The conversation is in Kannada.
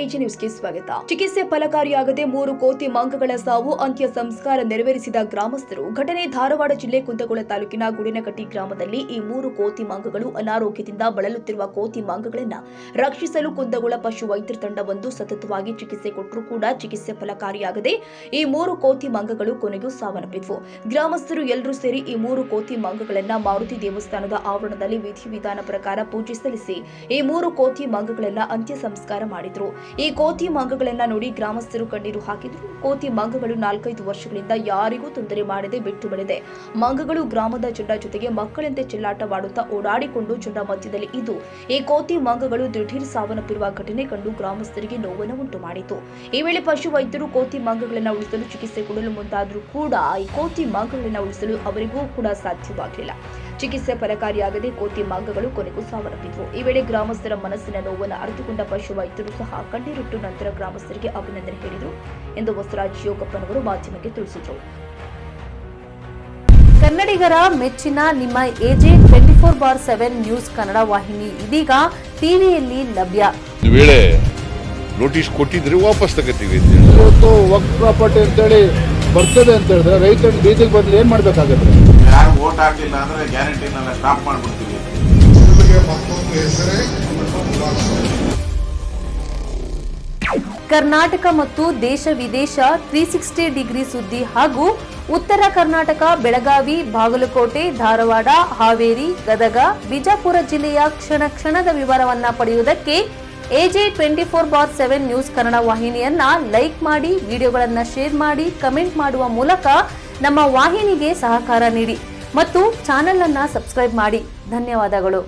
ಎಜಿ ನ್ಯೂಸ್ಗೆ ಸ್ವಾಗತ. ಚಿಕಿತ್ಸೆ ಫಲಕಾರಿಯಾಗದೆ 3 ಕೋತಿ ಮಂಗಗಳ ಸಾವು, ಅಂತ್ಯ ಸಂಸ್ಕಾರ ನೆರವೇರಿಸಿದ ಗ್ರಾಮಸ್ಥರು. ಘಟನೆ ಧಾರವಾಡ ಜಿಲ್ಲೆ ಕುಂದಗೋಳ ತಾಲೂಕಿನ ಗುಡಿನಕಟ್ಟಿ ಗ್ರಾಮದಲ್ಲಿ ಈ 3 ಕೋತಿ ಮಂಗಗಳು ಅನಾರೋಗ್ಯದಿಂದ ಬಳಲುತ್ತಿರುವ ಕೋತಿ ಮಂಗಗಳನ್ನು ರಕ್ಷಿಸಲು ಕುಂದಗೋಳ ಪಶು ವೈದ್ಯರ ತಂಡವೊಂದು ಸತತವಾಗಿ ಚಿಕಿತ್ಸೆ ಕೊಟ್ಟರೂ ಕೂಡ ಚಿಕಿತ್ಸೆ ಫಲಕಾರಿಯಾಗದೆ ಈ 3 ಕೋತಿ ಮಂಗಗಳು ಕೊನೆಗೂ ಸಾವನ್ನಪ್ಪಿದ್ವು. ಗ್ರಾಮಸ್ಥರು ಎಲ್ಲರೂ ಸೇರಿ ಈ 3 ಕೋತಿ ಮಂಗಗಳನ್ನು ಮಾರುತಿ ದೇವಸ್ಥಾನದ ಆವರಣದಲ್ಲಿ ವಿಧಿವಿಧಾನ ಪ್ರಕಾರ ಪೂಜೆ ಸಲ್ಲಿಸಿ ಈ 3 ಕೋತಿ ಮಂಗಗಳನ್ನು ಅಂತ್ಯ ಸಂಸ್ಕಾರ ಮಾಡಿದ್ರು. ಈ ಕೋತಿ ಮಂಗಗಳನ್ನ ನೋಡಿ ಗ್ರಾಮಸ್ಥರು ಕಣ್ಣೀರು ಹಾಕಿದ್ರು. ಕೋತಿ ಮಂಗಗಳು 4-5 ವರ್ಷಗಳಿಂದ ಯಾರಿಗೂ ತೊಂದರೆ ಮಾಡದೆ ಬಿಟ್ಟು ಬಿಡದೆ ಮಂಗಗಳು ಗ್ರಾಮದ ಜನರ ಜೊತೆಗೆ ಮಕ್ಕಳಂತೆ ಚೆಲ್ಲಾಟವಾಡುತ್ತಾ ಓಡಾಡಿಕೊಂಡು ಜನರ ಮಧ್ಯದಲ್ಲಿ ಇದ್ದು ಈ ಕೋತಿ ಮಂಗಗಳು ದಿಢೀರ್ ಸಾವನ್ನಪ್ಪಿರುವ ಘಟನೆ ಕಂಡು ಗ್ರಾಮಸ್ಥರಿಗೆ ನೋವನ್ನು ಉಂಟು ಮಾಡಿತು. ಈ ವೇಳೆ ಪಶು ವೈದ್ಯರು ಕೋತಿ ಮಂಗಗಳನ್ನ ಉಳಿಸಲು ಚಿಕಿತ್ಸೆ ಕೊಡಲು ಮುಂದಾದರೂ ಕೂಡ ಈ ಕೋತಿ ಮಂಗಗಳನ್ನ ಉಳಿಸಲು ಅವರಿಗೂ ಕೂಡ ಸಾಧ್ಯವಾಗಲಿಲ್ಲ. ಚಿಕಿತ್ಸೆ ಫಲಕಾರಿಯಾಗದೆ ಕೋತಿ ಮಂಗಗಳು ಕೊನೆಗೂ ಸಾವನ್ನಪ್ಪಿದ್ವು. ಈ ವೇಳೆ ಗ್ರಾಮಸ್ಥರ ಮನಸ್ಸಿನ ನೋವನ್ನು ಅರಿತುಕೊಂಡ ಪಶು ವೈದ್ಯರು ಸಹ ಕಣ್ಣೀರಿಟ್ಟು ನಂತರ ಗ್ರಾಮಸ್ಥರಿಗೆ ಅಭಿನಂದನೆ ಹೇಳಿದರು ಎಂದು ಬಸವರಾಜ್ ಯೋಗಪ್ಪನವರು ಮಾಧ್ಯಮಕ್ಕೆ ತಿಳಿಸಿದರು. ಕನ್ನಡಿಗರ ಮೆಚ್ಚಿನ ನಿಮ್ಮ ಎಜೆ 24/7 ನ್ಯೂಸ್ ಕನ್ನಡ ವಾಹಿನಿ ಇದೀಗ ಟಿವಿಯಲ್ಲಿ ಲಭ್ಯ. ವೇಳೆ ನೋಟಿಸ್ ಕೊಟ್ಟಿದ್ರೆ ವಾಪಸ್ ತಗೋತೀವಿ. ಇವತ್ತು ವಕ್ಫ್ ಪ್ರಾಪರ್ಟಿ ಅಂತೇಳಿ ಬರ್ತದೆ ಅಂತ ಹೇಳಿದ್ರೆ ರೈತರು ಬೀದಿಗೆ ಬಂದು ಏನ್ ಮಾಡ್ಬೇಕಾಗತ್ತೆ? ಯಾರು ವೋಟ್ ಹಾಕಲಿಲ್ಲ ಅಂದ್ರೆ ಗ್ಯಾರಂಟಿನೆಲ್ಲ ಸ್ಟಾಪ್ ಮಾಡ್ಬಿಡ್ತೀವಿ. ಕರ್ನಾಟಕ ಮತ್ತು ದೇಶ ವಿದೇಶ 360 ಡಿಗ್ರಿ ಸುದ್ದಿ ಹಾಗೂ ಉತ್ತರ ಕರ್ನಾಟಕ, ಬೆಳಗಾವಿ, ಬಾಗಲಕೋಟೆ, ಧಾರವಾಡ, ಹಾವೇರಿ, ಗದಗ, ಬಿಜಾಪುರ ಜಿಲ್ಲೆಯ ಕ್ಷಣ ಕ್ಷಣದ ವಿವರವನ್ನ ಪಡೆಯುವುದಕ್ಕೆ ಎಜೆ 24/7 ನ್ಯೂಸ್ ಕನ್ನಡ ವಾಹಿನಿಯನ್ನ ಲೈಕ್ ಮಾಡಿ, ವಿಡಿಯೋಗಳನ್ನ ಶೇರ್ ಮಾಡಿ, ಕಮೆಂಟ್ ಮಾಡುವ ಮೂಲಕ ನಮ್ಮ ವಾಹಿನಿಗೆ ಸಹಕಾರ ನೀಡಿ ಮತ್ತು ಚಾನೆಲ್ ಅನ್ನ ಸಬ್ಸ್ಕ್ರೈಬ್ ಮಾಡಿ. ಧನ್ಯವಾದಗಳು.